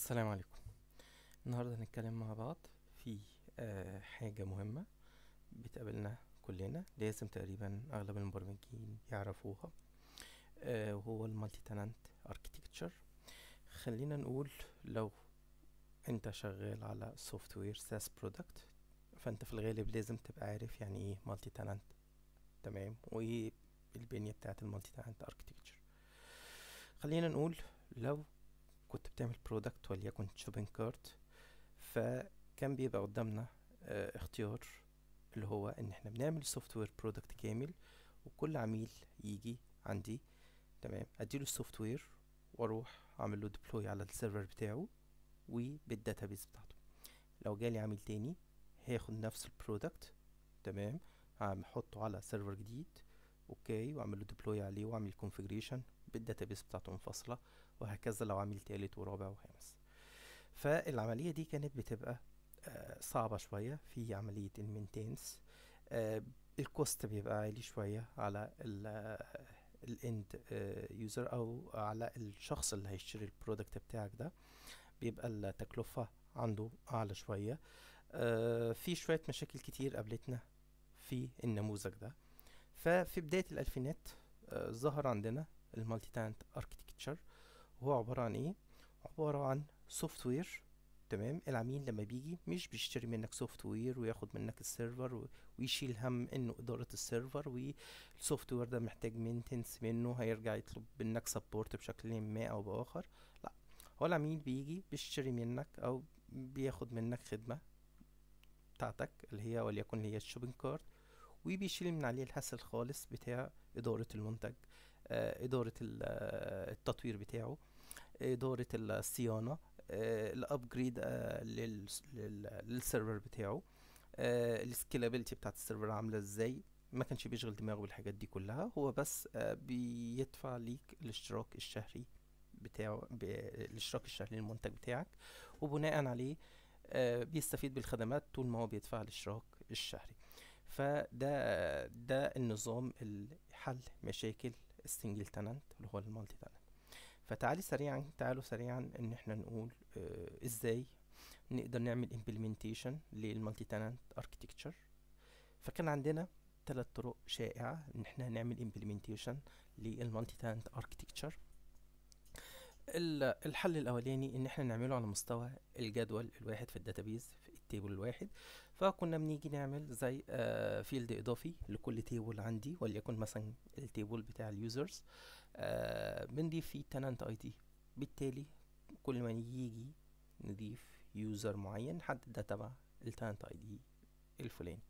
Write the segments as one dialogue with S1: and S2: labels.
S1: السلام عليكم. النهاردة هنتكلم مع بعض في حاجة مهمة بتقابلنا كلنا، لازم تقريبا أغلب المبرمجين يعرفوها، وهو المالتي تنانت اركيتكتشر. خلينا نقول لو انت شغال على سوفت وير ساس برودكت، فانت في الغالب لازم تبقى عارف يعني ايه مالتي تنانت، تمام، وايه البنية بتاعت المالتي تنانت اركيتكتشر. خلينا نقول لو كنت بتعمل برودكت وليكن شوبينج كارت، فكان بيبقى قدامنا اختيار اللي هو ان احنا بنعمل سوفت وير برودكت كامل، وكل عميل يجي عندي، تمام، اديله السوفت وير واروح اعمل له ديبلوي على السيرفر بتاعه وبالداتابيس بتاعته. لو جالي عميل تاني هياخد نفس البرودكت، تمام، هحطه على سيرفر جديد، اوكي، واعمل له ديبلوي عليه واعمل كونفيجريشن بالداتابيس بتاعته منفصله، وهكذا لو عميل تالت ورابع وخامس. فالعملية دي كانت بتبقى صعبة شوية في عملية المينتينس. الكوست بيبقى عالي شوية على الاند يوزر او على الشخص اللي هيشتري البرودكت بتاعك ده، بيبقى التكلفة عنده اعلى شوية. في شوية مشاكل كتير قابلتنا في النموذج ده. ففي بداية الألفينات ظهر عندنا المالتي تانت اركتكتشر، وهو عبارة عن ايه؟ عبارة عن سوفت وير، تمام. العميل لما بيجي مش بيشتري منك سوفت وير وياخد منك السيرفر ويشيل هم انه ادارة السيرفر، والسوفت وير ده محتاج مينتنس منه، هيرجع يطلب منك سبورت بشكل ما او باخر. لا، هو العميل بيجي بيشتري منك او بياخد منك خدمة بتاعتك اللي هي وليكن هي الشوبينج كارت، وبيشيل من عليه الهسل خالص بتاع إدارة المنتج، إدارة التطوير بتاعه، إدارة الصيانة، الابجريد للسيرفر بتاعه، السكيلابيلتي بتاعت السيرفر عاملة ازاي. ما كانش بيشغل دماغه بالحاجات دي كلها، هو بس بيدفع ليك الاشتراك الشهري بتاعه، الاشتراك الشهري للمنتج بتاعك، وبناء عليه بيستفيد بالخدمات طول ما هو بيدفع الاشتراك الشهري. ده النظام اللي حل مشاكل السنجل تنانت اللي هو المالتي تنانت. تعالوا سريعا ان احنا نقول ازاي نقدر نعمل implementation للمالتي تنانت اركتكتشر. فكان عندنا ثلاث طرق شائعة ان احنا نعمل implementation للمالتي تنانت اركتكتشر. الحل الاولاني ان احنا نعمله على مستوى الجدول الواحد في الداتابيز في التيبل الواحد. فكنا بنيجي نعمل زي فيلد اضافي لكل تيبل عندي، وليكن مثلا التيبل بتاع اليوزرز، بنضيف فيه تنانت اي دي. بالتالي كل ما يجي نضيف يوزر معين نحدد ده تبع التنانت اي دي الفلاني.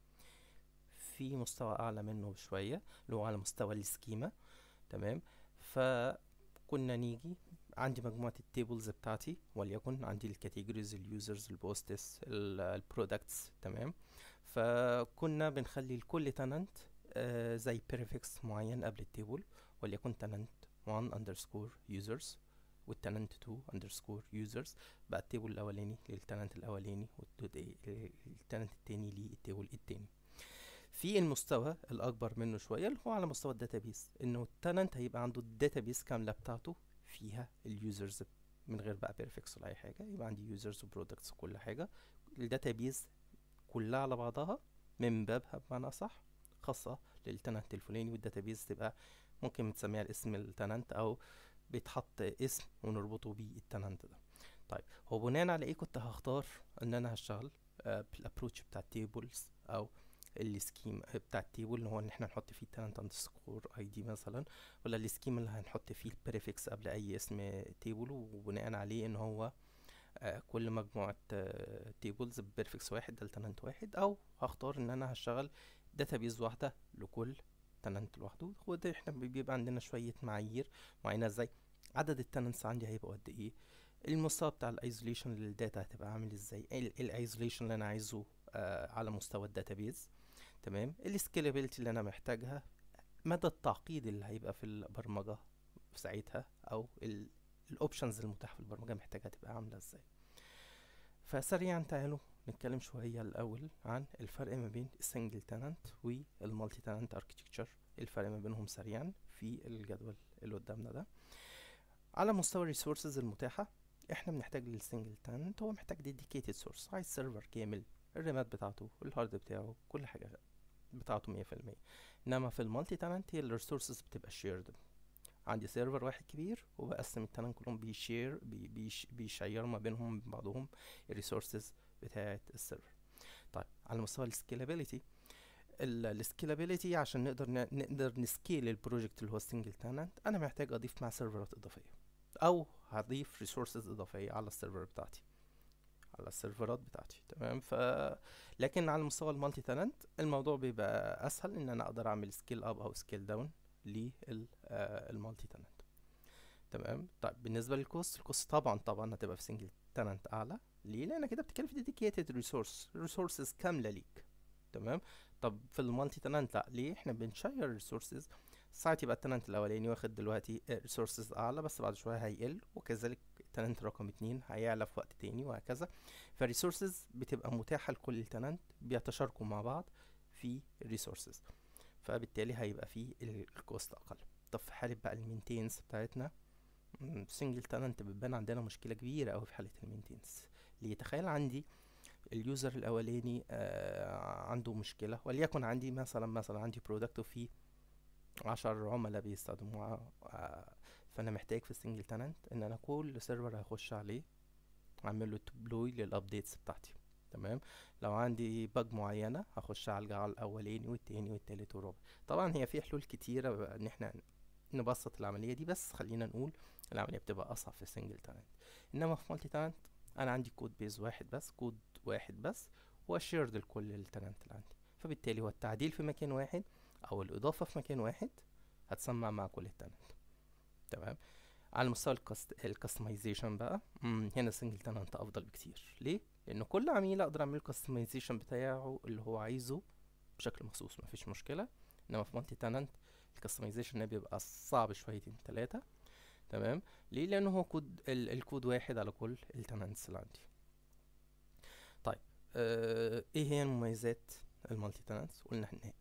S1: في مستوى اعلى منه بشوية اللي هو على مستوى السكيما، تمام. فكنا نيجي عندي مجموعة التيبلز بتاعتي، وليكن عندي الكاتيجوريز، اليوزرز، البوستس، البرودكتس، تمام. فكنا بنخلي لكل تنانت زي prefix معين قبل التيبل، وليكن تنانت 1 underscore users، والتنانت 2 underscore users. بقى التيبل الاولاني للتنانت الاولاني، والتنانت التاني للتيبل التاني. في المستوى الاكبر منه شويه اللي هو على مستوى الداتابيس، انه التنانت هيبقى عنده الداتابيس كامله بتاعته فيها اليوزرز من غير بقى بيرفكس ولا اي حاجه، يبقى عندي يوزرز وبرودكتس وكل حاجه، الداتابيس كلها على بعضها من بابها بمعنى صح، خاصه للتنانت الفلاني، والداتابيس تبقى ممكن متسميها الاسم التنانت، او بيتحط اسم ونربطه بالتنانت ده. طيب، هو بناء على ايه كنت هختار ان انا هشتغل بالابروتش بتاع التيبلز او السكيم بتاع التيبل، اللي هو ان احنا نحط فيه تالنت اندرسكور اي دي مثلا، ولا السكيم اللي هنحط فيه البريفكس قبل اي اسم تيبل، وبناء عليه ان هو كل مجموعة تيبلز ببريفكس واحد ده التالنت واحد، او هختار ان انا هشتغل داتابيز واحدة لكل تالنت لوحده. وده احنا بيبقى عندنا شوية معايير معينة، زي عدد التالنتس عندي هيبقى قد ايه، المستوى بتاع الايزوليشن للداتا هتبقى عامل ازاي، الايزوليشن اللي انا عايزه على مستوى الداتابيز، تمام، السكيلابيلتي اللي انا محتاجها، مدى التعقيد اللي هيبقى في البرمجة في ساعتها، او الاوبشنز المتاحة في البرمجة محتاجها تبقى عاملة ازاي. فسريعا تعالوا نتكلم شوية الاول عن الفرق ما بين السنجل تاننت والمالتي تاننت اركتكتشر، الفرق ما بينهم سريعا في الجدول اللي قدامنا ده. على مستوى الريسورسز المتاحة، احنا بنحتاج للسنجل تنانت، هو محتاج ديديكيتد سورس، عايز سيرفر كامل، الرامات بتاعته، الهارد بتاعه، كل حاجة بتاعته 100%. انما في المالتي تنانت هي الريسورسز بتبقى شيرد، عندي سيرفر واحد كبير وبقسم التنانت كلهم بيشير بيشير ما بينهم من بعضهم الريسورسز بتاعة السيرفر. طيب على مستوى السكيلابيليتي، السكيلابيليتي عشان نقدر نسكيل البروجكت اللي هو السنجل تنانت، انا محتاج اضيف مع سيرفرات اضافيه، او هضيف ريسورسز اضافيه على السيرفر بتاعتي، على السيرفرات بتاعتي. تمام. لكن على مستوى المالتي تنانت الموضوع بيبقى اسهل، ان انا اقدر اعمل سكيل اب او سكيل داون للمالتي تنانت. تمام. طيب بالنسبه للكوست، الكوست طبعا هتبقى في سنجل تنانت اعلى. ليه؟ لان كده بتتكلم في ديديكيتد ريسورسز كامله ليك. تمام. طب في المالتي تنانت لا، ليه؟ احنا بنشير ريسورسز، ساعات يبقى التنانت الاولاني واخد دلوقتي ريسورسز اعلى، بس بعد شويه هيقل، وكذلك التنانت رقم 2 هيعلى في وقت تاني، وهكذا. فالريسورسز بتبقى متاحه لكل التنانت، بيتشاركوا مع بعض في الريسورسز، فبالتالي هيبقى فيه الكوست اقل. طب في حاله بقى المينتينس بتاعتنا، سنجل تالنت بتبان عندنا مشكلة كبيرة أوي في حالة المينتينس. ليه؟ تخيل عندي اليوزر الأولاني عنده مشكلة، وليكن عندي مثلا عندي برودكت وفيه 10 عملاء بيستخدموها، فأنا محتاج في السنجل تالنت إن أنا كل سيرفر هخش عليه أعمل له ديبلوي للأبديتس بتاعتي. تمام. لو عندي باج معينة هخش أعالجها على الأولاني والتاني والتالت والرابع. طبعا هي في حلول كتيرة بقى إن احنا نبسط العملية دي، بس خلينا نقول العملية بتبقى أصعب في سنجل تالنت. إنما في مالتي تالنت أنا عندي كود بيز واحد بس، كود واحد بس، وشيرد لكل التالنت اللي عندي، فبالتالي هو التعديل في مكان واحد أو الإضافة في مكان واحد هتسمع مع كل التالنت. تمام. على مستوى الكاستمايزيشن بقى، هنا سنجل تالنت أفضل بكتير. ليه؟ لأن كل عميل أقدر أعمل الكاستمايزيشن بتاعه اللي هو عايزه بشكل مخصوص، مفيش مشكلة. إنما في مالتي تالنت الكاستمايزيشن بيبقى صعب شويتين تلاتة. تمام. ليه؟ لانه هو كود الكود واحد على كل التنانتس اللي عندي. طيب ايه هي مميزات المالتي تنانتس؟ قلنا احنا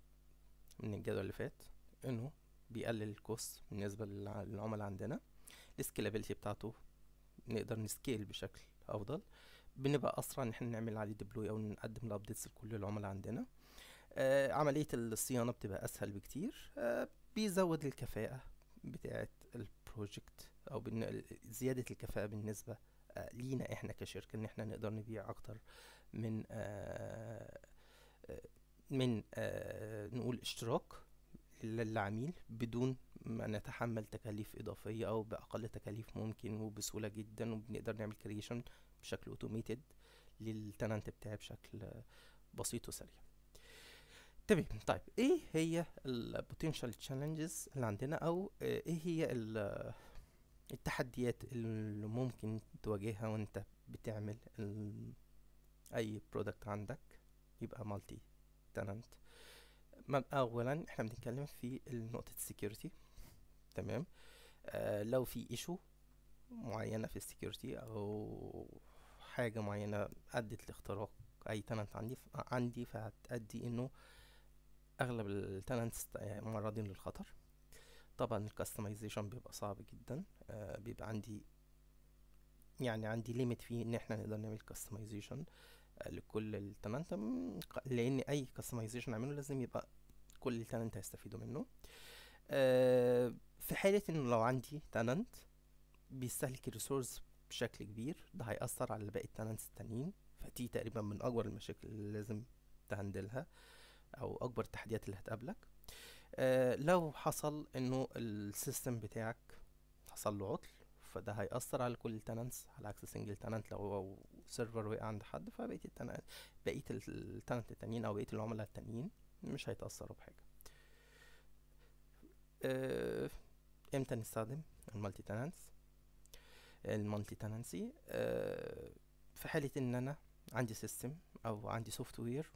S1: من الجدول اللي فات انه بيقلل الكوست بالنسبه للعملاء عندنا، السكيلابيلتي بتاعته نقدر نسكيل بشكل افضل، بنبقى اسرع ان احنا نعمل عليه ديبلوي او نقدم الابديتس لكل العملاء عندنا. عمليه الصيانه بتبقى اسهل بكتير. بيزود الكفاءه بتاعه البروجكت، او زياده الكفاءه بالنسبه لينا احنا كشركه، ان احنا نقدر نبيع اكتر من نقول اشتراك للعميل بدون ما نتحمل تكاليف اضافيه، او باقل تكاليف ممكن وبسهوله جدا، وبنقدر نعمل كرييشن بشكل اوتوميتد للتنانت بتاعي بشكل بسيط وسريع. تمام. طيب ايه هي البوتنشال تشالنجز اللي عندنا، او ايه هي التحديات اللي ممكن تواجهها وانت بتعمل اي برودكت عندك يبقى مالتي تنانت؟ اولا احنا بنتكلم في نقطة السكيورتي. تمام. لو في ايشو معينة في السكيورتي او حاجة معينة ادت لاختراق اي تنانت عندي فهتأدي انه اغلب التنانتس معرضين للخطر. طبعا الكاستمايزيشن بيبقى صعب جدا. بيبقى عندي ليميت فيه ان احنا نقدر نعمل كاستمايزيشن لكل التنانت، لان اي كاستمايزيشن نعمله لازم يبقى كل التنانت هيستفيدوا منه. في حالة انه لو عندي تنانت بيستهلك الريسورس بشكل كبير، ده هيأثر على باقي التنانتس التانيين، فدي تقريبا من اكبر المشاكل اللي لازم تهندلها، او اكبر التحديات اللي هتقابلك. لو حصل انه السيستم بتاعك حصل له عطل، فده هيأثر على كل التنانتس، على عكس سنجل تنانت لو سيرفر وقع عند حد، بقية التنانت التانيين او بقية العملاء التانيين مش هيتأثروا بحاجة. امتى نستخدم المالتي تنانسي؟ في حالة ان انا عندي سيستم او عندي سوفت وير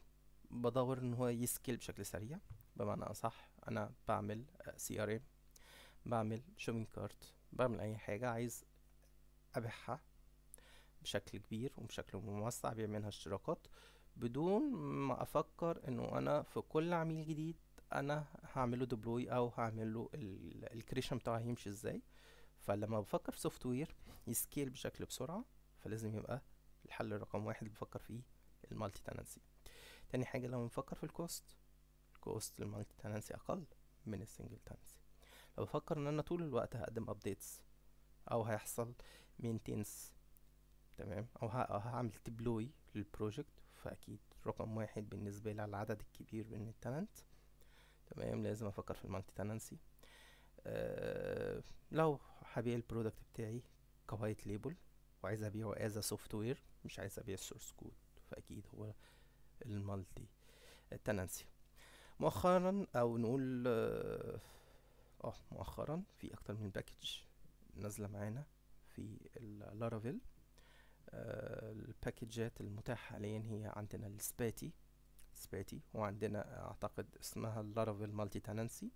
S1: بدور ان هو يسكيل بشكل سريع. بمعنى اصح انا بعمل سي ار ام، بعمل شوبينج كارت، بعمل اي حاجة عايز ابيعها بشكل كبير وبشكل موسع، بيع منها اشتراكات بدون ما افكر انه انا في كل عميل جديد انا هعمله ديبلوي او هعمله الكريشن بتاعه هيمشي ازاي. فلما بفكر في سوفت وير يسكيل بشكل بسرعة، فلازم يبقى الحل رقم واحد اللي بفكر فيه المالتي تنانسي. تاني حاجة لو بنفكر في الكوست للمالتي تنانسي أقل من السنجل تنانسي. لو بفكر ان انا طول الوقت هقدم ابديتس او هيحصل مينتينس، تمام، أو هعمل ديبلوي للبروجكت، فاكيد رقم واحد بالنسبه لي على العدد الكبير من التالنت، تمام، لازم افكر في المالتي تنانسي. لو هبيع البرودكت بتاعي كوايت ليبل وعايز ابيعه از سوفت وير، مش عايز ابيع السورس كود، فاكيد هو المالتي تنانسي. مؤخرا او نقول مؤخرا في اكتر من باكج نازله معانا في اللارافيل. الباكجات المتاحه حاليا هي عندنا سباتي، وعندنا اعتقد اسمها اللارافيل مالتي تنانسي.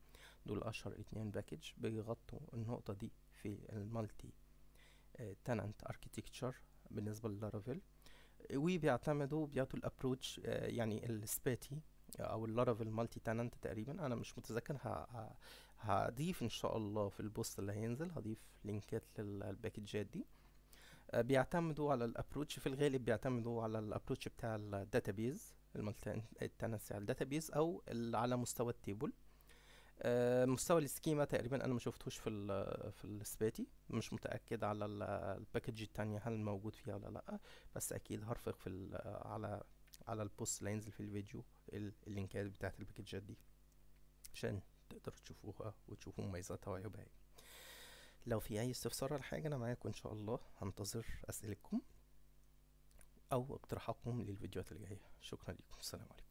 S1: دول اشهر 2 باكج بيغطوا النقطه دي في المالتي تنانت اركيتكتشر بالنسبه للارافيل، وبيعتمدوا بيعطوا الابروتش. يعني السباتي او اللارافيل مالتي تنانت تقريبا، انا مش متذكر، هضيف ان شاء الله في البوست اللي هينزل، هضيف لينكات للباكجات دي. بيعتمدوا على الابروتش، في الغالب بيعتمدوا على الابروتش بتاع الداتابيز، المالتي تنانسي على الداتابيز او على مستوى التيبل. مستوى السكيما تقريبا انا ما شفتوش في السباتي، مش متاكد على الباكج التانية هل موجود فيها ولا لا، بس اكيد هرفق في على البوست اللي هينزل في الفيديو اللينكات بتاعت الباكجات دي عشان تقدروا تشوفوها وتشوفوا مميزاتها وعيوبها. لو في اي استفسار على حاجه انا معاكم ان شاء الله، هنتظر اسئلتكم او اقتراحاتكم للفيديوهات اللي جايه. شكرا لكم، السلام عليكم.